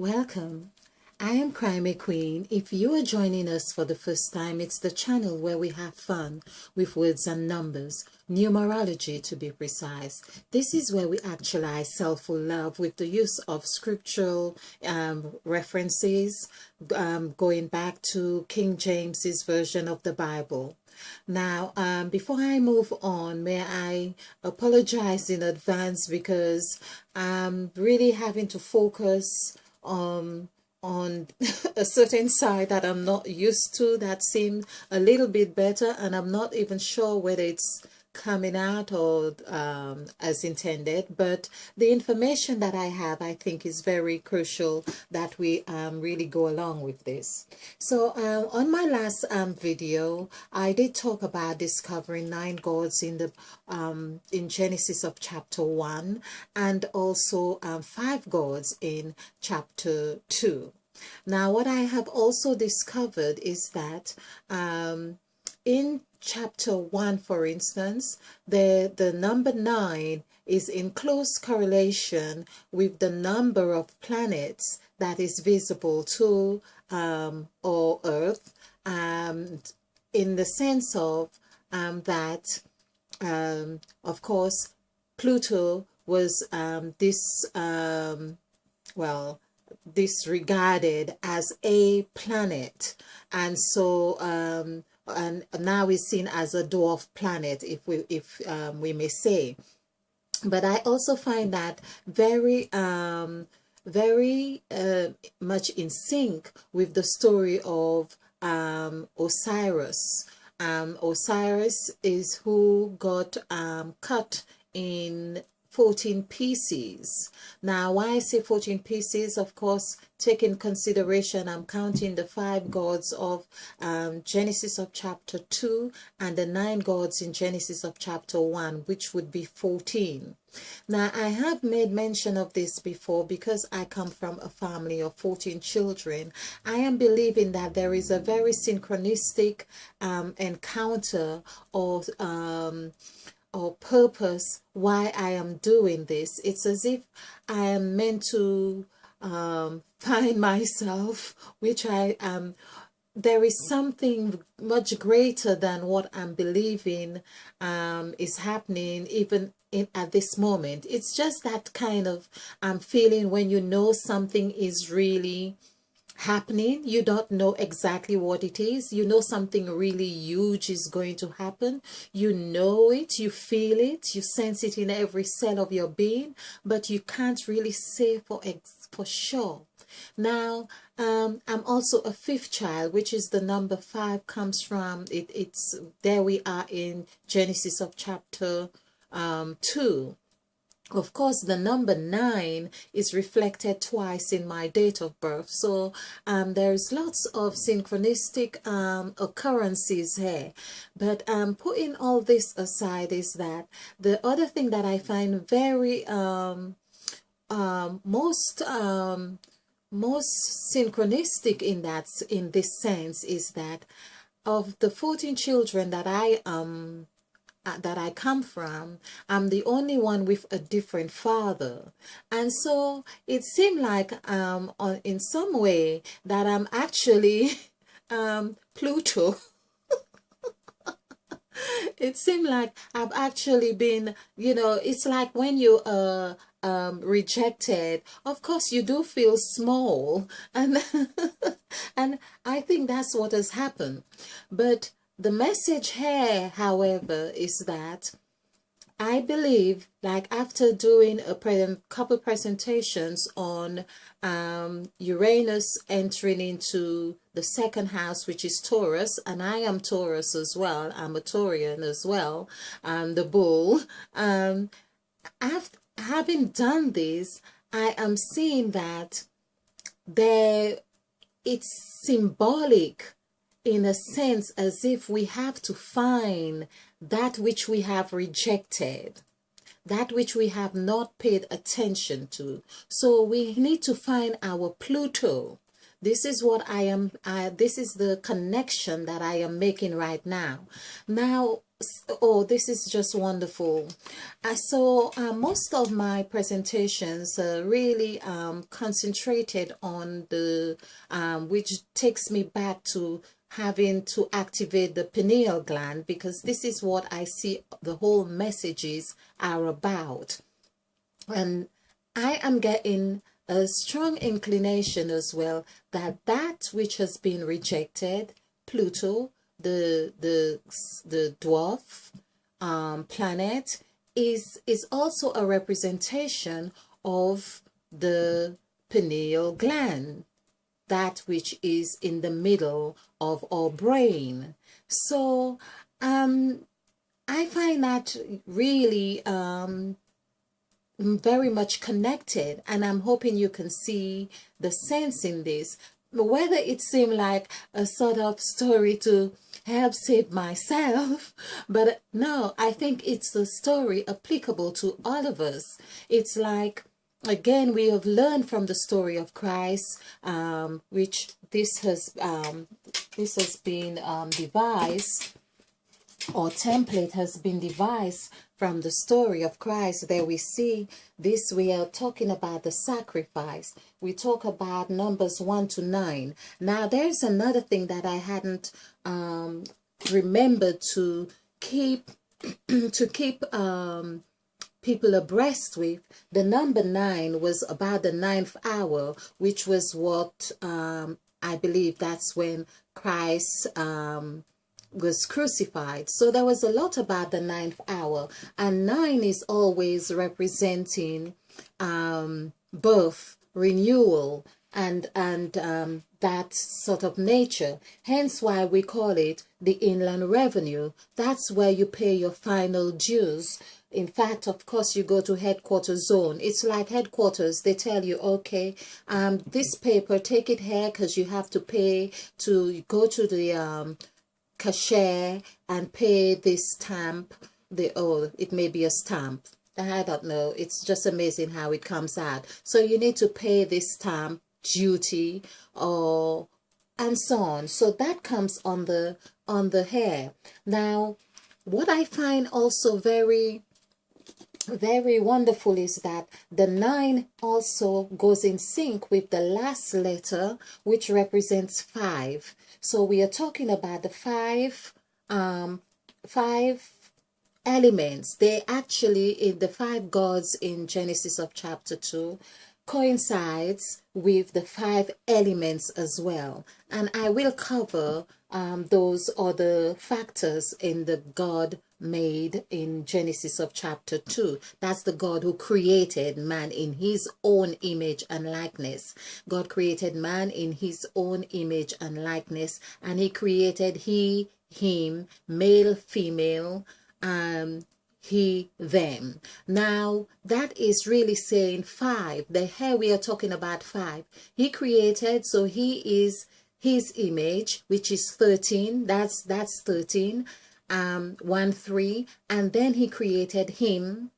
Welcome. I am Crime Queen. If you are joining us for the first time, it's the channel where we have fun with words and numbers, numerology to be precise. This is where we actualize self love with the use of scriptural references, going back to King James's version of the Bible. Now, before I move on, may I apologize in advance because I'm really having to focus on a certain side that I'm not used to, that seemed a little bit better, and I'm not even sure whether it's coming out or as intended, but the information that I have, I think, is very crucial that we really go along with this. So on my last video, I did talk about discovering 9 gods in the in Genesis of chapter 1, and also 5 gods in chapter 2. Now, what I have also discovered is that in chapter 1, for instance, the number 9 is in close correlation with the number of planets that is visible to our Earth, in the sense of that, of course, Pluto was disregarded as a planet, and so and now is seen as a dwarf planet, if we may say. But I also find that very much in sync with the story of Osiris. Osiris is who got cut in 14 pieces. Now, why I say 14 pieces, of course, take in consideration, I'm counting the 5 gods of Genesis of chapter 2 and the 9 gods in Genesis of chapter 1, which would be 14. Now, I have made mention of this before because I come from a family of 14 children. I am believing that there is a very synchronistic encounter or purpose why I am doing this. It's as if I am meant to find myself, which I am. There is something much greater than what I'm believing is happening even at this moment. It's just that kind of feeling when you know something is really happening. You don't know exactly what it is. You know something really huge is going to happen. You know it, you feel it, you sense it in every cell of your being, but you can't really say for sure. Now, I'm also a 5th child, which is the number 5 comes from. It's there we are in Genesis of chapter 2. Of course, the number 9 is reflected twice in my date of birth. So there's lots of synchronistic occurrences here. But putting all this aside is that the other thing that I find very most synchronistic in this sense is that of the 14 children that I come from, I'm the only one with a different father. And so it seemed like in some way that I'm actually Pluto. It seemed like I've actually been, it's like when you rejected, of course you do feel small, and and I think that's what has happened. But the message here, however, is that I believe, like after doing a couple presentations on Uranus entering into the 2nd house, which is Taurus, and I am Taurus as well, I'm a Taurian as well, the bull. After having done this, I am seeing that it's symbolic, in a sense, as if we have to find that which we have rejected, that which we have not paid attention to. So we need to find our Pluto. This is what this is the connection that I am making right now. Now, Oh, this is just wonderful. So most of my presentations really concentrated on the which takes me back to having to activate the pineal gland, because this is what I see the whole messages are about. And I am getting a strong inclination as well that that which has been rejected, Pluto, the dwarf planet, is also a representation of the pineal gland, that which is in the middle of our brain. So I find that really very much connected, and I'm hoping you can see the sense in this. Whether it seemed like a sort of story to help save myself, but no, I think it's a story applicable to all of us. It's like, again, we have learned from the story of Christ, which this has been devised, or template has been devised from the story of Christ. There we see this, we are talking about the sacrifice. We talk about Numbers 1 to 9. Now there's another thing that I hadn't remembered to keep people abreast with. The number 9 was about the 9th hour, which was what I believe that's when Christ was crucified. So there was a lot about the 9th hour, and 9 is always representing birth, renewal, and that sort of nature. Hence why we call it the inland revenue. That's where you pay your final dues. In fact, of course, you go to headquarters zone. It's like headquarters. They tell you, okay, this paper, take it here because you have to pay to go to the cashier and pay this stamp. It may be a stamp, I don't know, it's just amazing how it comes out. So you need to pay this stamp duty, or and so on. So that comes on the hair. Now what I find also very wonderful is that the 9 also goes in sync with the last letter, which represents 5. So we are talking about the five elements. They actually, in the 5 gods in Genesis of chapter 2, coincides with the 5 elements as well. And I will cover those other factors in the God made in Genesis of chapter 2. That's the God who created man in his own image and likeness. God created man in his own image and likeness, and he created he, him, male, female, he, them. Now that is really saying 5. The hair, we are talking about 5. He created, so he is his image, which is 13. That's 13. 1, 3, and then he created him,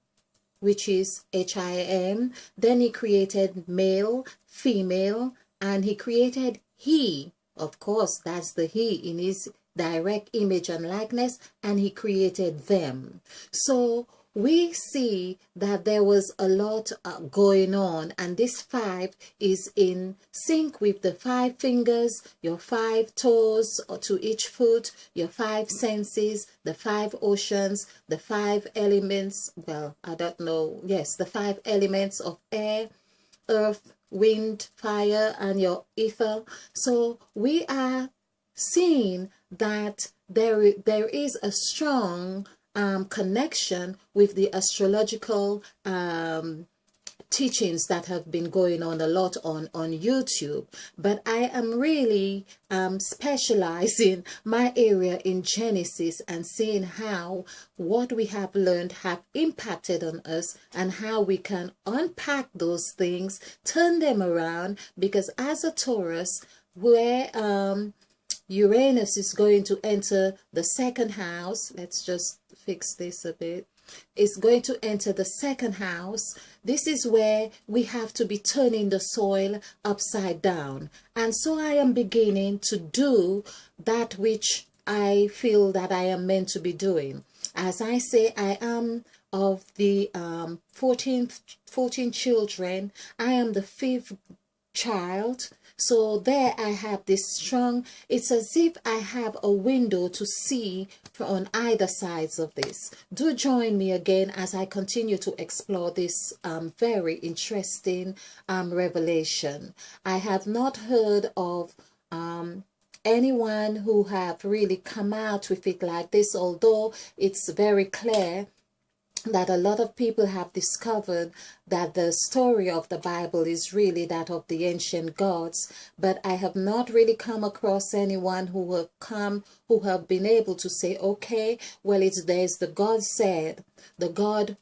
which is HIM. Then he created male, female, and he created he. Of course, that's the he in his direct image and likeness, and he created them. So we see that there was a lot going on, and this 5 is in sync with the 5 fingers, your 5 toes to each foot, your 5 senses, the 5 oceans, the 5 elements, well, I don't know, yes, the 5 elements of air, earth, wind, fire, and your ether. So we are seeing that there is a strong connection with the astrological teachings that have been going on a lot on YouTube. But I am really specializing my area in Genesis and seeing how what we have learned have impacted on us, and how we can unpack those things, turn them around, because as a Taurus, where Uranus is going to enter the 2nd house. Let's just fix this a bit. It's going to enter the 2nd house. This is where we have to be turning the soil upside down. And so I am beginning to do that which I feel that I am meant to be doing. As I say, I am of the 14 children. I am the fifth child. So there I have this strong, it's as if I have a window to see on either sides of this. Do join me again as I continue to explore this very interesting revelation. I have not heard of anyone who have really come out with it like this, although it's very clear that a lot of people have discovered that the story of the Bible is really that of the ancient gods, but I have not really come across anyone who have been able to say, okay, well, there's the God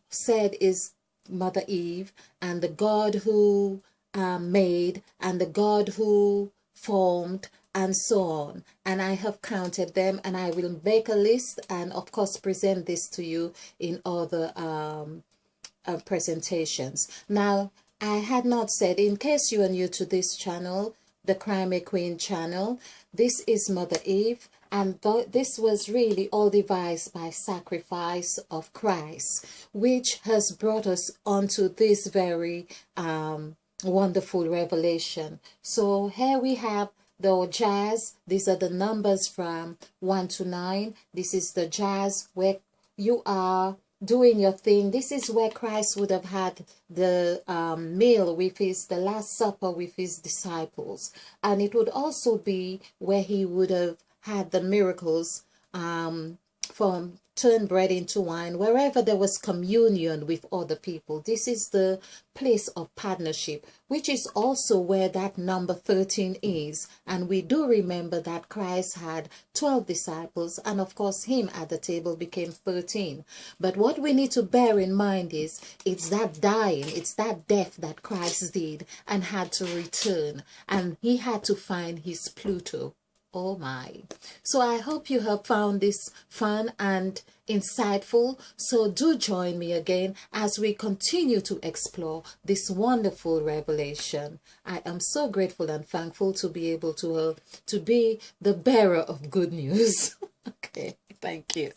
said is Mother Eve, and the God who made, and the God who formed, and so on. And I have counted them, and I will make a list and of course present this to you in other presentations. Now, I had not said, in case you are new to this channel, the Crime Queen channel, this is Mother Eve, and this was really all devised by sacrifice of Christ, which has brought us onto this very wonderful revelation. So here we have the jazz. These are the numbers from 1 to 9. This is the jazz where you are doing your thing. This is where Christ would have had the meal with the Last Supper with his disciples. And it would also be where he would have had the miracles from turn bread into wine, wherever there was communion with other people. This is the place of partnership, which is also where that number 13 is. And we do remember that Christ had 12 disciples, and of course him at the table became 13. But what we need to bear in mind is it's that dying, it's that death that Christ did and had to return, and he had to find his Pluto. Oh my. So I hope you have found this fun and insightful. So do join me again as we continue to explore this wonderful revelation. I am so grateful and thankful to be able to be the bearer of good news. Okay, thank you.